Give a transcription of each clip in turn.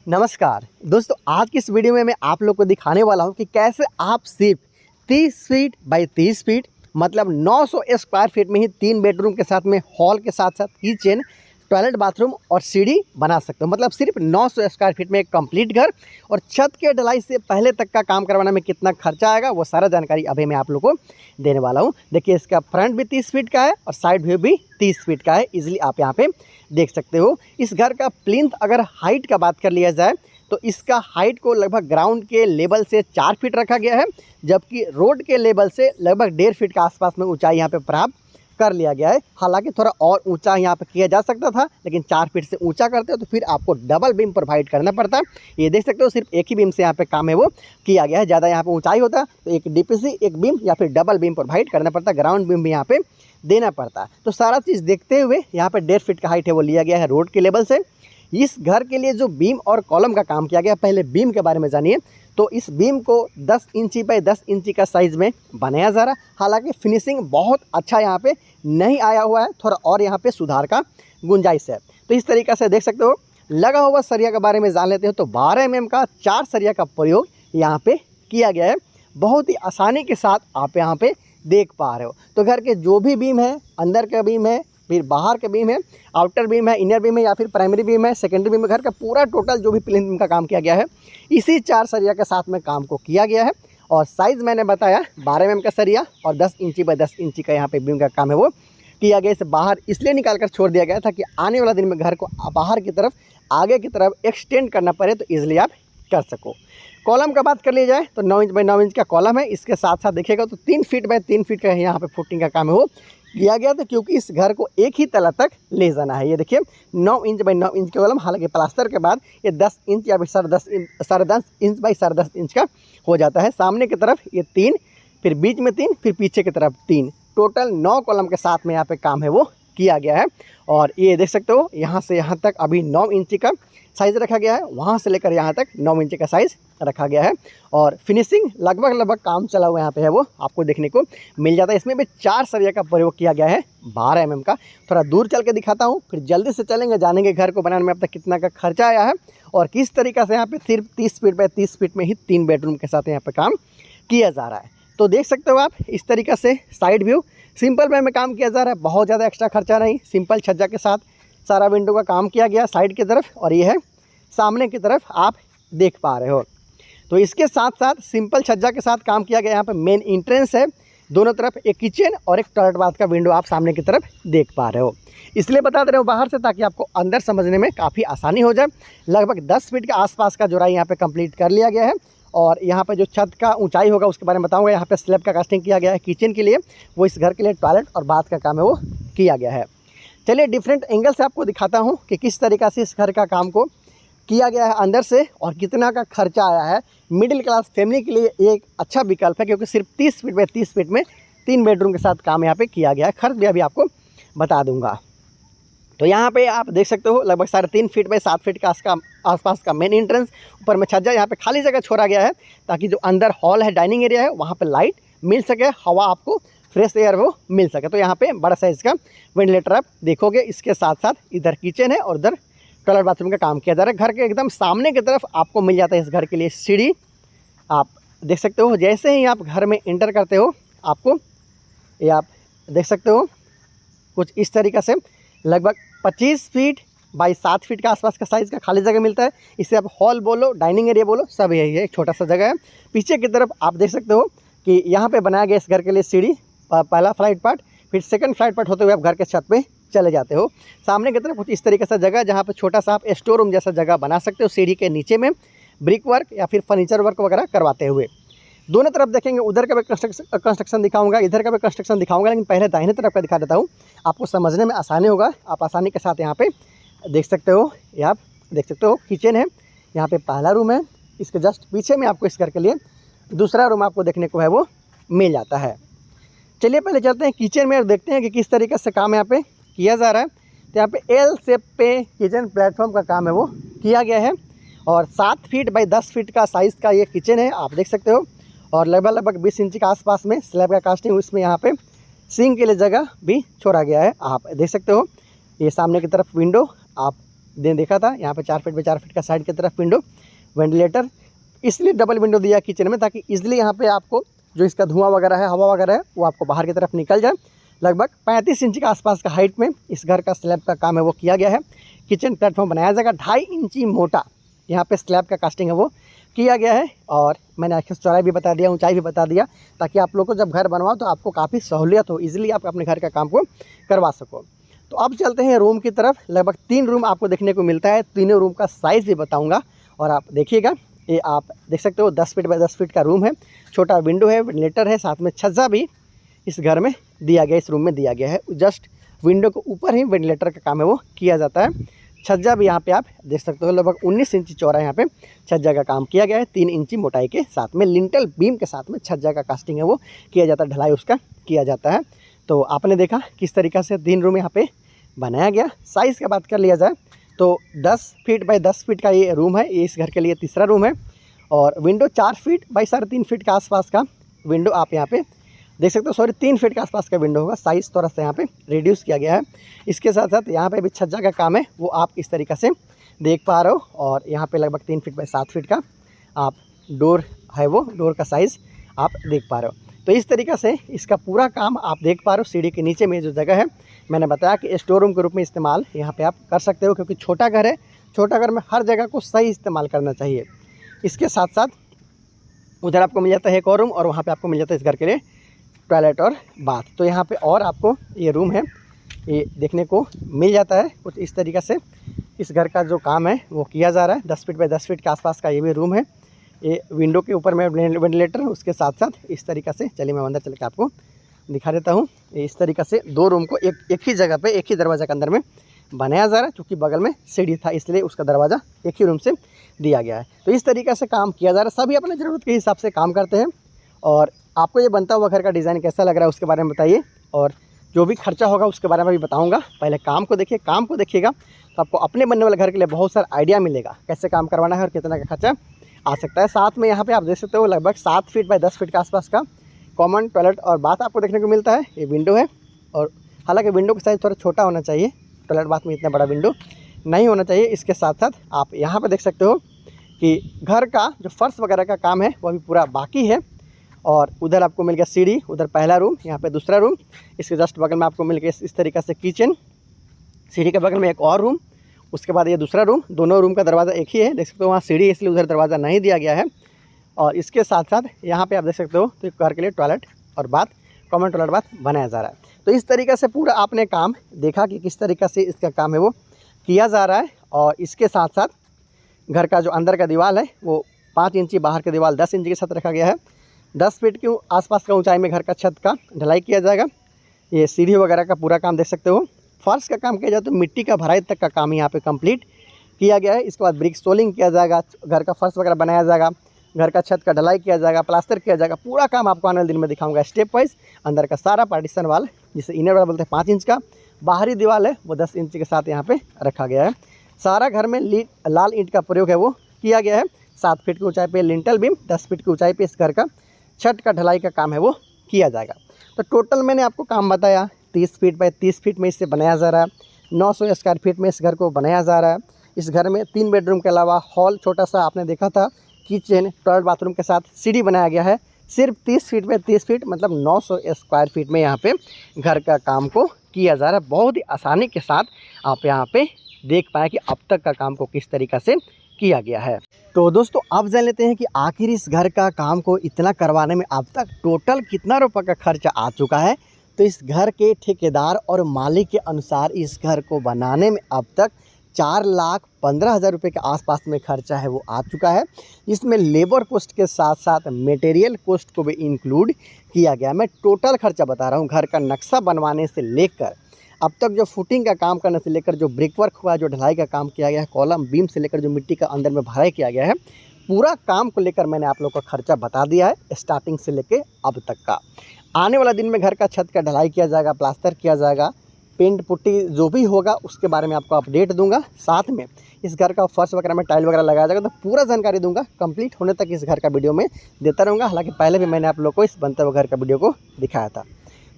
नमस्कार दोस्तों, आज की इस वीडियो में मैं आप लोग को दिखाने वाला हूं कि कैसे आप सिर्फ 30 फीट बाई 30 फीट मतलब 900 स्क्वायर फीट में ही 3 बेडरूम के साथ में हॉल के साथ साथ किचन, टॉयलेट, बाथरूम और सीढ़ी बना सकते हो। मतलब सिर्फ 900 स्क्वायर फीट में एक कंप्लीट घर और छत के ढलाई से पहले तक का काम करवाने में कितना खर्चा आएगा वो सारा जानकारी अभी मैं आप लोग को देने वाला हूँ। देखिए, इसका फ्रंट भी 30 फीट का है और साइड व्यू भी 30 फीट का है। इजीली आप यहाँ पे देख सकते हो। इस घर का प्लिंथ अगर हाइट का बात कर लिया जाए तो इसका हाइट को लगभग ग्राउंड के लेवल से 4 फीट रखा गया है, जबकि रोड के लेवल से लगभग 1.5 फीट के आसपास में ऊंचाई यहाँ पे प्राप्त कर लिया गया है। हालांकि थोड़ा और ऊंचा यहाँ पे किया जा सकता था, लेकिन 4 फीट से ऊंचा करते हो तो फिर आपको डबल बीम प्रोवाइड करना पड़ता है। ये देख सकते हो, सिर्फ एक ही बीम से यहाँ पे काम है वो किया गया है। ज़्यादा यहाँ पे ऊंचाई होता तो एक डीपीसी, एक बीम या फिर डबल बीम प्रोवाइड करना पड़ता, ग्राउंड बीम भी यहाँ पे देना पड़ता। तो सारा चीज़ देखते हुए यहाँ पे 1.5 फीट का हाइट है वो लिया गया है रोड के लेवल से। इस घर के लिए जो बीम और कॉलम का काम किया गया, पहले बीम के बारे में जानिए। तो इस बीम को 10 इंची बाई 10 इंची का साइज़ में बनाया जा रहा है। हालांकि फिनिशिंग बहुत अच्छा यहाँ पे नहीं आया हुआ है, थोड़ा और यहाँ पे सुधार का गुंजाइश है। तो इस तरीक़े से देख सकते हो। लगा हुआ सरिया के बारे में जान लेते हो तो 12 mm का 4 सरिया का प्रयोग यहाँ पे किया गया है। बहुत ही आसानी के साथ आप यहाँ पे देख पा रहे हो। तो घर के जो भी बीम है, अंदर का बीम है, फिर बाहर का बीम है, आउटर बीम है, इनर बीम है या फिर प्राइमरी बीम है, सेकेंडरी बीम है, घर का पूरा टोटल जो भी प्लिंथ बीम का काम किया गया है इसी 4 सरिया के साथ में काम को किया गया है। और साइज़ मैंने बताया 12 mm का सरिया और 10 इंची बाई 10 इंची का यहाँ पे बीम का काम है वो किया गया। इसे बाहर इसलिए निकाल कर छोड़ दिया गया था कि आने वाला दिन में घर को बाहर की तरफ, आगे की तरफ एक्सटेंड करना पड़े तो ईजिली आप कर सको। कॉलम का बात कर लिया जाए तो 9 इंच बाई 9 इंच का कॉलम है। इसके साथ साथ देखिएगा तो 3 फीट बाई 3 फीट का यहाँ पे फुटिंग का काम है वो किया गया था, क्योंकि इस घर को एक ही तला तक ले जाना है। ये देखिए 9 इंच बाई 9 इंच का कॉलम, हालांकि प्लास्टर के बाद ये 10 इंच या फिर 10.5 इंच बाई 10.5 इंच का हो जाता है। सामने की तरफ ये 3, फिर बीच में 3, फिर पीछे की तरफ 3, टोटल 9 कॉलम के साथ में यहाँ पे काम है वो किया गया है। और ये देख सकते हो, यहाँ से यहाँ तक अभी 9 इंची का साइज़ रखा गया है, वहाँ से लेकर यहाँ तक 9 इंची का साइज़ रखा गया है। और फिनिशिंग लगभग काम चला हुआ यहाँ पे है वो आपको देखने को मिल जाता है। इसमें भी 4 सरिया का प्रयोग किया गया है 12 mm का। थोड़ा दूर चल के दिखाता हूँ, फिर जल्दी से चलेंगे, जानेंगे घर को बनाने में अब तक कितना का खर्चा आया है और किस तरीक़े से यहाँ पे सिर्फ 30 फीट बाई 30 फीट में ही 3 बेडरूम के साथ यहाँ पे काम किया जा रहा है। तो देख सकते हो आप, इस तरीक़े से साइड व्यू सिंपल वे में काम किया जा रहा है। बहुत ज़्यादा एक्स्ट्रा खर्चा नहीं, सिंपल छज्जा के साथ सारा विंडो का काम किया गया साइड की तरफ, और ये है सामने की तरफ आप देख पा रहे हो। तो इसके साथ साथ सिंपल छज्जा के साथ काम किया गया। यहाँ पे मेन एंट्रेंस है, दोनों तरफ एक किचन और एक टॉयलेट बाथ का विंडो आप सामने की तरफ देख पा रहे हो। इसलिए बता दे रहे हो बाहर से, ताकि आपको अंदर समझने में काफ़ी आसानी हो जाए। लगभग 10 फीट के आसपास का जोड़ाई यहाँ पे कंप्लीट कर लिया गया है। और यहाँ पे जो छत का ऊंचाई होगा उसके बारे में बताऊंगा। यहाँ पे स्लैब का कास्टिंग किया गया है किचन के लिए, वो इस घर के लिए टॉयलेट और बाथ का काम है वो किया गया है। चलिए डिफरेंट एंगल से आपको दिखाता हूँ कि किस तरीक़ा से इस घर का काम को किया गया है अंदर से और कितना का खर्चा आया है। मिडिल क्लास फैमिली के लिए एक अच्छा विकल्प है, क्योंकि सिर्फ 30 फीट बाई 30 फीट में 3 बेडरूम के साथ काम यहाँ पे किया गया है। खर्च भी अभी आपको बता दूंगा। तो यहाँ पे आप देख सकते हो लगभग 3.5 फीट बाई 7 फीट का आसपास का मेन एंट्रेंस, ऊपर में छज्जा, यहाँ पे खाली जगह छोड़ा गया है ताकि जो अंदर हॉल है, डाइनिंग एरिया है, वहाँ पे लाइट मिल सके, हवा आपको फ्रेश एयर वो मिल सके। तो यहाँ पे बड़ा साइज़ का वेंटिलेटर आप देखोगे। इसके साथ साथ इधर किचन है और उधर टॉयलेट बाथरूम का काम किया जा रहा है। घर के एकदम सामने की तरफ आपको मिल जाता है इस घर के लिए सीढ़ी। आप देख सकते हो, जैसे ही आप घर में एंटर करते हो आपको ये आप देख सकते हो कुछ इस तरीक़े से लगभग 25 फीट बाई 7 फीट का आसपास का साइज़ का खाली जगह मिलता है। इसे आप हॉल बोलो, डाइनिंग एरिया बोलो, सब यही है, एक छोटा सा जगह है। पीछे की तरफ आप देख सकते हो कि यहाँ पे बनाया गया इस घर के लिए सीढ़ी, पहला फ्लाइट पार्ट, फिर सेकंड फ्लाइट पार्ट होते हुए आप घर के छत पे चले जाते हो। सामने की तरफ कुछ इस तरीके से जगह, जहाँ पे छोटा सा आप स्टोर रूम जैसा जगह बना सकते हो सीढ़ी के नीचे में, ब्रिक वर्क या फिर फर्नीचर वर्क वगैरह करवाते हुए। दोनों तरफ देखेंगे, उधर का भी कंस्ट्रक्शन दिखाऊंगा, इधर का भी कंस्ट्रक्शन दिखाऊंगा, लेकिन पहले दाहिने तरफ का दिखा देता हूँ, आपको समझने में आसानी होगा। आप आसानी के साथ यहाँ पे देख सकते हो, ये आप देख सकते हो किचन है, यहाँ पे पहला रूम है, इसके जस्ट पीछे में आपको इस घर के लिए दूसरा रूम आपको देखने को है वो मिल जाता है। चलिए पहले चलते हैं किचन में और देखते हैं कि किस तरीके से काम यहाँ पे किया जा रहा है। तो यहाँ पे एल शेप पे किचन प्लेटफॉर्म का काम है वो किया गया है और 7 फीट बाई 10 फीट का साइज़ का ये किचन है, आप देख सकते हो। और लगभग 20 इंच के आसपास में स्लैब का कास्टिंग, उसमें यहाँ पे सिंक के लिए जगह भी छोड़ा गया है, आप देख सकते हो। ये सामने की तरफ विंडो आप देखा था, यहाँ पे 4 फीट बाई 4 फीट का साइड की तरफ विंडो, वेंटिलेटर। इसलिए डबल विंडो दिया किचन में, ताकि इजीली यहाँ पे आपको जो इसका धुआं वगैरह है, हवा वगैरह है, वो आपको बाहर की तरफ निकल जाए। लगभग 35 इंच के आसपास का हाइट में इस घर का स्लैब का काम है वो किया गया है। किचन प्लेटफॉर्म बनाया जाएगा 2.5 इंची मोटा, यहाँ पे स्लैब का कास्टिंग है वो किया गया है। और मैंने आखिर चौड़ाई भी बता दिया, ऊंचाई भी बता दिया, ताकि आप लोग को जब घर बनवाओ तो आपको काफ़ी सहूलियत हो, इजीली आप अपने घर का काम को करवा सको। तो अब चलते हैं रूम की तरफ। लगभग 3 रूम आपको देखने को मिलता है, तीनों रूम का साइज़ भी बताऊँगा और आप देखिएगा। ये आप देख सकते हो 10 फीट बाई 10 फीट का रूम है, छोटा विंडो है, वेंटिलेटर है, साथ में छज्जा भी इस घर में दिया गया, इस रूम में दिया गया है। जस्ट विंडो के ऊपर ही वेंटिलेटर का काम है वो किया जाता है। छज्जा भी यहाँ पे आप देख सकते हो, लगभग 19 इंची चौड़ा यहाँ पे छज्जा का काम किया गया है, 3 इंची मोटाई के साथ में। लिंटल बीम के साथ में छज्जा का कास्टिंग है वो किया जाता है, ढलाई उसका किया जाता है। तो आपने देखा किस तरीक़ा से 3 रूम यहाँ पे बनाया गया। साइज़ की बात कर लिया जाए तो 10 फीट बाई 10 फीट का ये रूम है, ये इस घर के लिए तीसरा रूम है। और विंडो 4 फीट बाई 3.5 फीट के आसपास का विंडो आप यहाँ पे देख सकते हो, सॉरी 3 फीट के आसपास का विंडो होगा। साइज़ थोड़ा सा यहाँ पे रिड्यूस किया गया है। इसके साथ साथ यहाँ पे भी छज्जा का काम है वो आप इस तरीक़ा से देख पा रहे हो। और यहाँ पे लगभग 3 फीट बाई 7 फीट का आप डोर है वो, डोर का साइज़ आप देख पा रहे हो। तो इस तरीक़ा से इसका पूरा काम आप देख पा रहे हो। सीढ़ी के नीचे में जो जगह है, मैंने बताया कि स्टोर रूम के रूप में इस्तेमाल यहाँ पे आप कर सकते हो, क्योंकि छोटा घर है, छोटा घर में हर जगह को सही इस्तेमाल करना चाहिए। इसके साथ साथ उधर आपको मिल जाता है एक और रूम, और वहाँ पे आपको मिल जाता है इस घर के लिए टॉयलेट और बाथ। तो यहाँ पे और आपको ये रूम है ये देखने को मिल जाता है। कुछ इस तरीक़े से इस घर का जो काम है वो किया जा रहा है। 10 फीट बाई 10 फीट के आसपास का ये भी रूम है। ये विंडो के ऊपर में वेंटिलेटर, उसके साथ साथ इस तरीक़े से, चलिए मैं अंदर चल के आपको दिखा देता हूँ। इस तरीक़े से 2 रूम को एक ही जगह पे, एक ही दरवाज़ा के अंदर में बनाया जा रहा है, क्योंकि बगल में सीढ़ी था इसलिए उसका दरवाज़ा एक ही रूम से दिया गया है। तो इस तरीक़े से काम किया जा रहा है। सभी अपने ज़रूरत के हिसाब से काम करते हैं। और आपको ये बनता हुआ घर का डिज़ाइन कैसा लग रहा है उसके बारे में बताइए, और जो भी खर्चा होगा उसके बारे में भी बताऊंगा। पहले काम को देखिए, काम को देखिएगा तो आपको अपने बनने वाले घर के लिए बहुत सारा आइडिया मिलेगा, कैसे काम करवाना है और कितना का खर्चा आ सकता है। साथ में यहाँ पे आप देख सकते हो लगभग 7 फीट बाई 10 फीट के आसपास का कॉमन टॉयलेट और बाथ आपको देखने को मिलता है। ये विंडो है, और हालांकि विंडो का साइज़ थोड़ा छोटा होना चाहिए, टॉयलेट बाथ में इतना बड़ा विंडो नहीं होना चाहिए। इसके साथ साथ आप यहाँ पर देख सकते हो कि घर का जो फर्श वगैरह का काम है वो अभी पूरा बाकी है। और उधर आपको मिल गया सीढ़ी, उधर पहला रूम, यहाँ पे दूसरा रूम, इसके जस्ट बगल में आपको मिल गया इस तरीक़े से किचन, सीढ़ी के बगल में एक और रूम, उसके बाद ये दूसरा रूम। दोनों रूम का दरवाज़ा एक ही है, देख सकते हो वहाँ सीढ़ी इसलिए उधर दरवाज़ा नहीं दिया गया है। और इसके साथ साथ यहाँ पे आप देख सकते हो तो घर के लिए टॉयलेट और बाथ, कॉमन टॉयलेट बाथ बनाया जा रहा है। तो इस तरीक़े से पूरा आपने काम देखा कि किस तरीक़े से इसका काम है वो किया जा रहा है। और इसके साथ साथ घर का जो अंदर का दीवार है वो 5 इंची, बाहर का दीवार 10 इंची के साथ रखा गया है। 10 फीट के आसपास का ऊंचाई में घर का छत का ढलाई किया जाएगा। ये सीढ़ी वगैरह का पूरा काम देख सकते हो। फर्श का काम किया जाए तो मिट्टी का भराई तक का काम यहाँ पे कंप्लीट किया गया है। इसके बाद ब्रिक सोलिंग किया जाएगा, घर का फर्श वगैरह बनाया जाएगा, घर का छत का ढलाई किया जाएगा, प्लास्टर किया जाएगा। पूरा काम आपको आने वाले दिन में दिखाऊंगा स्टेप वाइज। अंदर का सारा पार्टीशन वाल, जिसे इनर वाला बोलते हैं, 5 इंच का, बाहरी दीवार है वो 10 इंच के साथ यहाँ पे रखा गया है। सारा घर में लाल ईंट का प्रयोग है वो किया गया है। 7 फीट की ऊंचाई पे लिंटल बीम, 10 फीट की ऊंचाई पे इस घर का छत का ढलाई का काम है वो किया जाएगा। तो टोटल मैंने आपको काम बताया, 30 फीट बाई 30 फीट में इससे बनाया जा रहा है। 900 स्क्वायर फीट में इस घर को बनाया जा रहा है। इस घर में 3 बेडरूम के अलावा हॉल छोटा सा आपने देखा था, किचन, टॉयलेट, बाथरूम के साथ सीढ़ी बनाया गया है। सिर्फ 30 फीट में 30 फीट मतलब 900 स्क्वायर फीट में यहाँ पे घर का काम को किया जा रहा है। बहुत ही आसानी के साथ आप यहाँ पे देख पाए कि अब तक का काम को किस तरीक़ा से किया गया है। तो दोस्तों अब जान लेते हैं कि आखिर इस घर का काम को इतना करवाने में अब तक टोटल कितना रुपये का खर्चा आ चुका है। तो इस घर के ठेकेदार और मालिक के अनुसार इस घर को बनाने में अब तक 4,15,000 रुपये के आसपास में खर्चा है वो आ चुका है। इसमें लेबर कॉस्ट के साथ साथ मटेरियल कॉस्ट को भी इंक्लूड किया गया। मैं टोटल खर्चा बता रहा हूँ। घर का नक्शा बनवाने से लेकर अब तक जो फुटिंग का काम करने से लेकर जो ब्रिक वर्क हुआ, जो ढलाई का काम किया गया है, कॉलम बीम से लेकर जो मिट्टी का अंदर में भराई किया गया है, पूरा काम को लेकर मैंने आप लोग को खर्चा बता दिया है स्टार्टिंग से लेकर अब तक का। आने वाला दिन में घर का छत का ढलाई किया जाएगा, प्लास्टर किया जाएगा, पेंट पुट्टी जो भी होगा उसके बारे में आपको अपडेट दूंगा। साथ में इस घर का फर्श वगैरह में टाइल वगैरह लगाया जाएगा तो पूरा जानकारी दूंगा। कंप्लीट होने तक इस घर का वीडियो में देता रहूँगा। हालांकि पहले भी मैंने आप लोग को इस बनते हुए घर का वीडियो को दिखाया था।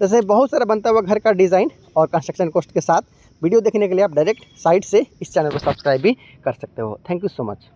जैसे बहुत सारा बनता हुआ घर का डिज़ाइन और कंस्ट्रक्शन कॉस्ट के साथ वीडियो देखने के लिए आप डायरेक्ट साइट से इस चैनल को सब्सक्राइब भी कर सकते हो। Thank you so much.